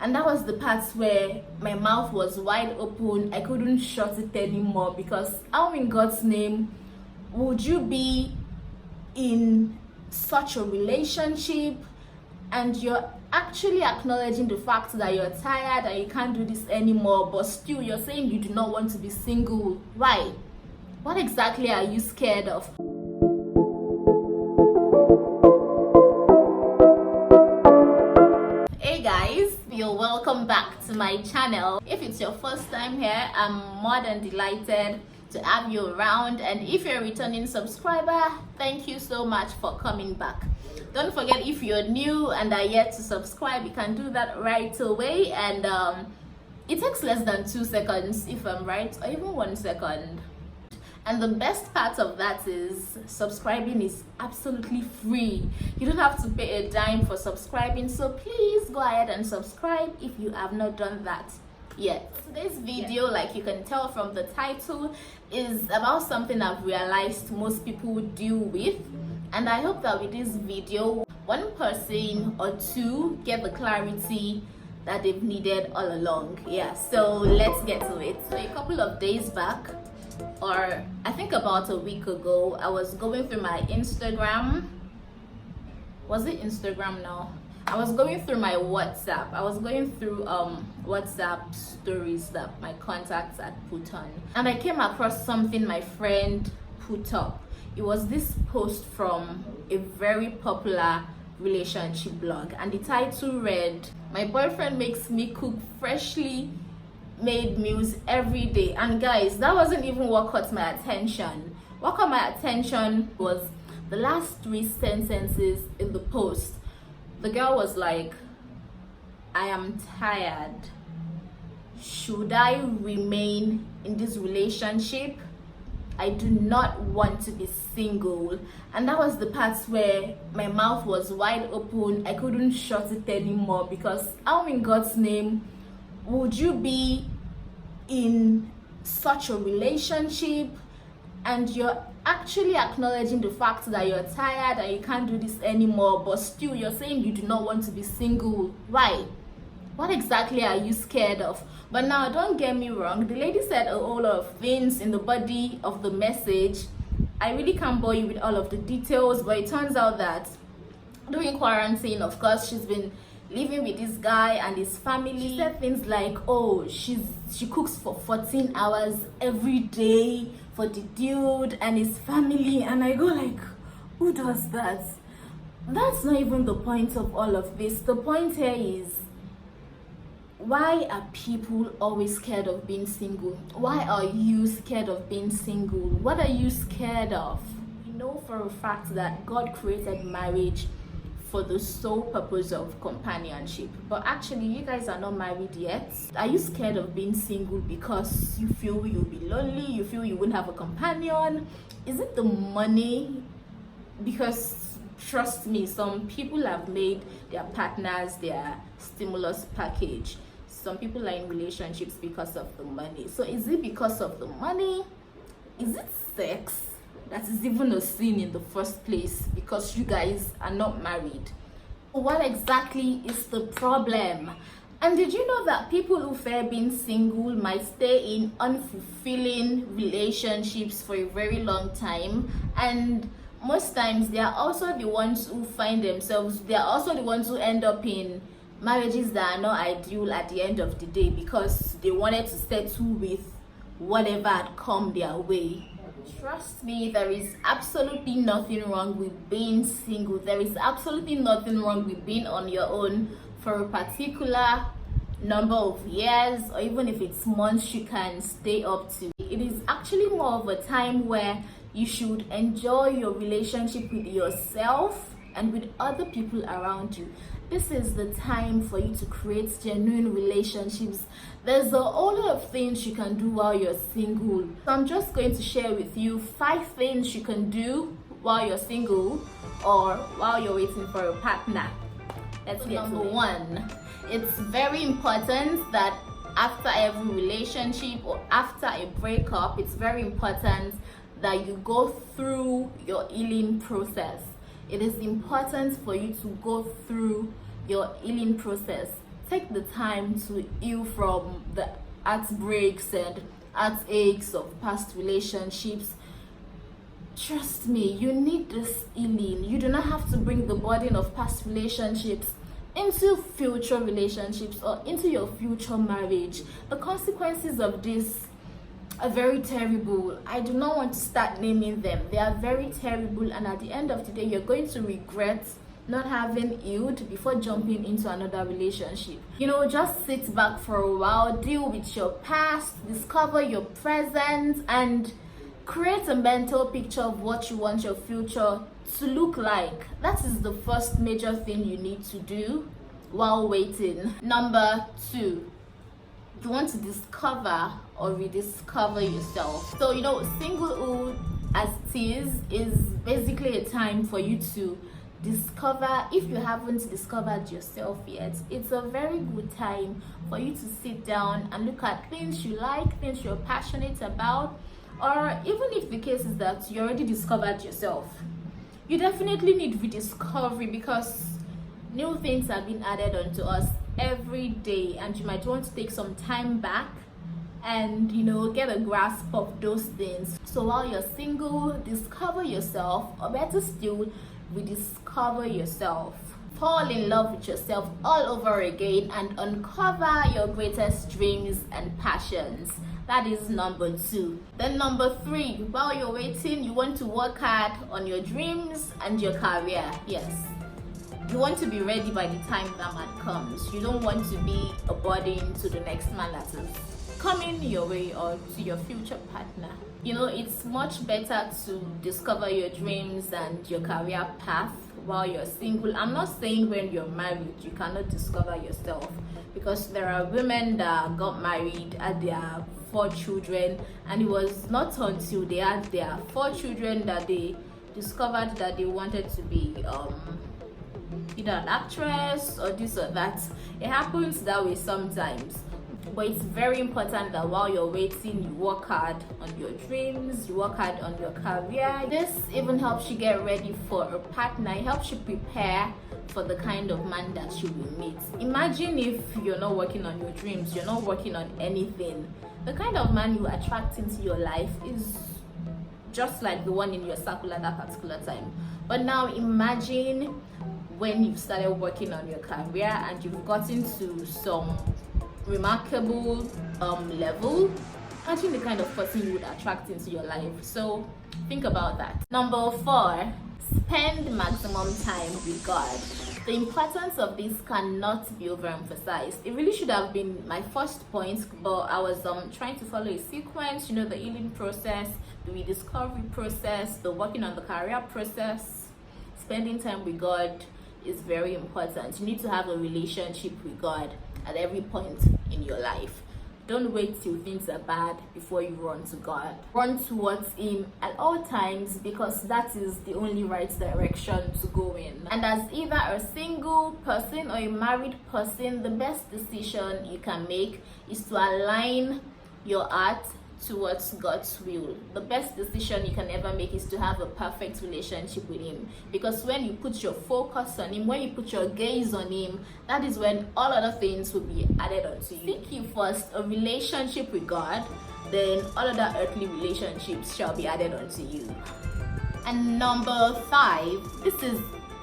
And that was the part where my mouth was wide open. I couldn't shut it anymore, because how in God's name would you be in such a relationship and you're actually acknowledging the fact that you're tired and you can't do this anymore, but still you're saying you do not want to be single? Why? What exactly are you scared of? Hey guys, you're welcome back to my channel. If it's your first time here, I'm more than delighted to have you around, and if you're a returning subscriber, thank you so much for coming back. Don't forget, if you're new and are yet to subscribe, you can do that right away, and it takes less than 2 seconds if I'm right, or even 1 second. And the best part of that is subscribing is absolutely free. You don't have to pay a dime for subscribing, so please go ahead and subscribe if you have not done that yet. Today's video, like you can tell from the title, is about something I've realized most people deal with, and I hope that with this video one person or two get the clarity that they've needed all along. So let's get to it. So a couple of days back, or I think about a week ago, I was going through my Instagram. Was it Instagram now? I was going through my WhatsApp. I was going through WhatsApp stories that my contacts had put on, and I came across something my friend put up. It was this post from a very popular relationship blog, and the title read, "My boyfriend makes me cook freshly made meals every day." And guys, that wasn't even what caught my attention. What caught my attention was the last 3 sentences in the post. The girl was like, "I am tired. Should I remain in this relationship? I do not want to be single." And that was the part where my mouth was wide open. I couldn't shut it anymore, because how in God's name would you be in such a relationship and you're actually acknowledging the fact that you're tired and you can't do this anymore, but still you're saying you do not want to be single? Why? What exactly are you scared of? But now, don't get me wrong, the lady said a whole lot of things in the body of the message. I really can't bore you with all of the details, but it turns out that during quarantine, of course, she's been living with this guy and his family. She said things like, oh, she cooks for 14 hours every day for the dude and his family. And I go like, who does that? That's not even the point of all of this. The point here is, why are people always scared of being single? Why are you scared of being single? What are you scared of? We know for a fact that God created marriage for the sole purpose of companionship, but actually you guys are not married yet. Are you scared of being single because you feel you'll be lonely, you feel you won't have a companion? Is it the money? Because trust me, some people have made their partners their stimulus package. Some people are in relationships because of the money. So is it because of the money? Is it sex that is even a sin in the first place, because you guys are not married? What exactly is the problem? And did you know that people who fear being single might stay in unfulfilling relationships for a very long time? And most times they are also the ones who find themselves, they are also the ones who end up in marriages that are not ideal at the end of the day, because they wanted to settle with whatever had come their way. Trust me, there is absolutely nothing wrong with being single. There is absolutely nothing wrong with being on your own for a particular number of years, or even if it's months you can stay up to. It is actually more of a time where you should enjoy your relationship with yourself and with other people around you. This is the time for you to create genuine relationships. There's a whole lot of things you can do while you're single. So I'm just going to share with you 5 things you can do while you're single or while you're waiting for a partner. Let's get number 1. It's very important that after every relationship or after a breakup, it's very important that you go through your healing process. It is important for you to go through your healing process. take the time to heal from the heartbreaks and heartaches of past relationships. Trust me, you need this healing. You do not have to bring the burden of past relationships into future relationships or into your future marriage. The consequences of this are very terrible. I do not want to start naming them. They are very terrible, and at the end of the day, you're going to regret not having healed before jumping into another relationship. Just sit back for a while, deal with your past, discover your present, and create a mental picture of what you want your future to look like. That is the first major thing you need to do while waiting. Number 2, you want to discover or rediscover yourself. So singlehood as it is basically a time for you to discover. If you haven't discovered yourself yet, it's a very good time for you to sit down and look at things you like, things you're passionate about. Or even if the case is that you already discovered yourself, you definitely need rediscovery, because new things are being added onto us every day, and you might want to take some time back and get a grasp of those things. So while you're single, discover yourself, or better still, rediscover yourself. Fall in love with yourself all over again and uncover your greatest dreams and passions. That is number 2. Then number 3, while you're waiting, you want to work hard on your dreams and your career. Yes, you want to be ready by the time that man comes. You don't want to be a burden to the next man that is coming your way or to your future partner. It's much better to discover your dreams and your career path while you're single. I'm not saying when you're married you cannot discover yourself, because there are women that got married, had their 4 children, and it was not until they had their 4 children that they discovered that they wanted to be either an actress or this or that. It happens that way sometimes. But it's very important that while you're waiting, you work hard on your dreams, you work hard on your career. This even helps you get ready for a partner. It helps you prepare for the kind of man that you will meet. Imagine if you're not working on your dreams, you're not working on anything. The kind of man you attract into your life is just like the one in your circle at that particular time. But now imagine when you've started working on your career and you've gotten to some remarkable level. Imagine the kind of person you would attract into your life. So think about that. Number 4, spend maximum time with God. The importance of this cannot be overemphasized. It really should have been my first point, but I was trying to follow a sequence. The healing process, the rediscovery process, the working on the career process. Spending time with God is very important. You need to have a relationship with God at every point in your life. Don't wait till things are bad before you run to God. Run towards Him at all times, because that is the only right direction to go in. And as either a single person or a married person, the best decision you can make is to align your heart towards God's will. The best decision you can ever make is to have a perfect relationship with Him, because when you put your focus on Him, when you put your gaze on Him, that is when all other things will be added onto you. Seek ye first a relationship with God, then all other earthly relationships shall be added unto you. And number 5, this is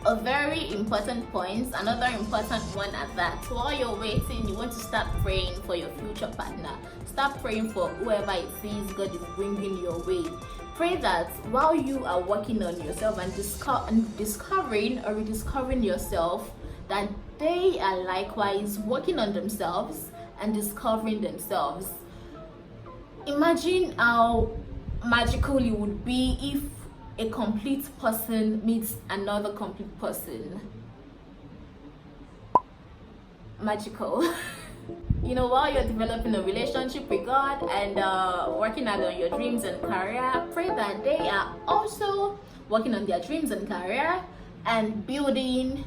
a very important point, another important one at that. While you're waiting, you want to start praying for your future partner. Start praying for whoever it is God is bringing your way. Pray that while you are working on yourself and discovering or rediscovering yourself, that they are likewise working on themselves and discovering themselves. Imagine how magical it would be if a complete person meets another complete person. Magical. While you're developing a relationship with God and working hard on your dreams and career, pray that they are also working on their dreams and career and building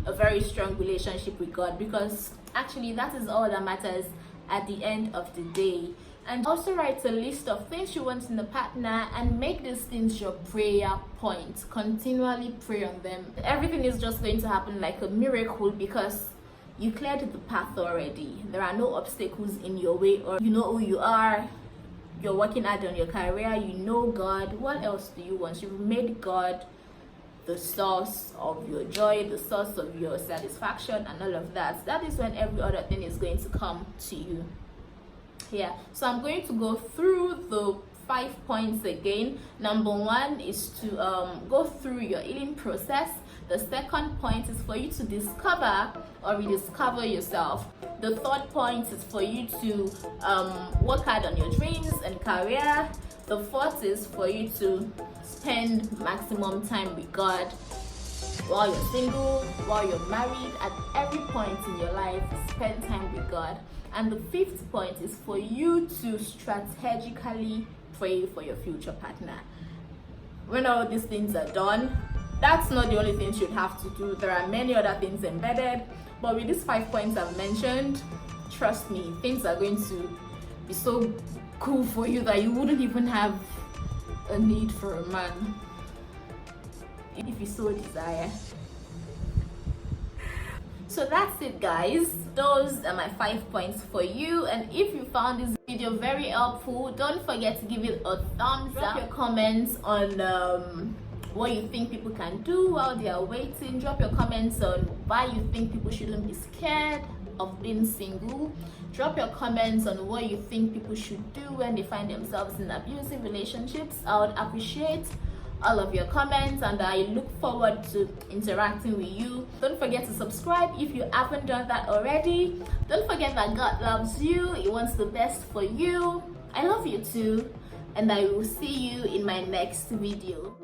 a very strong relationship with God, because actually that is all that matters at the end of the day. And also write a list of things you want in a partner and make these things your prayer point. Continually pray on them. Everything is just going to happen like a miracle, because you cleared the path already. There are no obstacles in your way, or you know who you are. You're working hard on your career, you know God. What else do you want? You've made God the source of your joy, the source of your satisfaction, and all of that. That is when every other thing is going to come to you. Yeah, so I'm going to go through the 5 points again. Number 1 is to go through your healing process. The second point is for you to discover or rediscover yourself. The third point is for you to work hard on your dreams and career. The fourth is for you to spend maximum time with God while you're single, while you're married, at every point in your life, spend time with God. And the fifth point is for you to strategically pray for your future partner. When all these things are done, that's not the only things you'd have to do. There are many other things embedded, but with these 5 points I've mentioned, trust me, things are going to be so cool for you that you wouldn't even have a need for a man if you so desire. So that's it, guys. Those are my 5 points for you, and if you found this video very helpful, don't forget to give it a thumbs up. Drop your comments on what you think people can do while they are waiting. Drop your comments on why you think people shouldn't be scared of being single. Drop your comments on what you think people should do when they find themselves in abusive relationships. I would appreciate all of your comments, and I look forward to interacting with you. Don't forget to subscribe if you haven't done that already. Don't forget that God loves you. He wants the best for you. I love you too, and I will see you in my next video.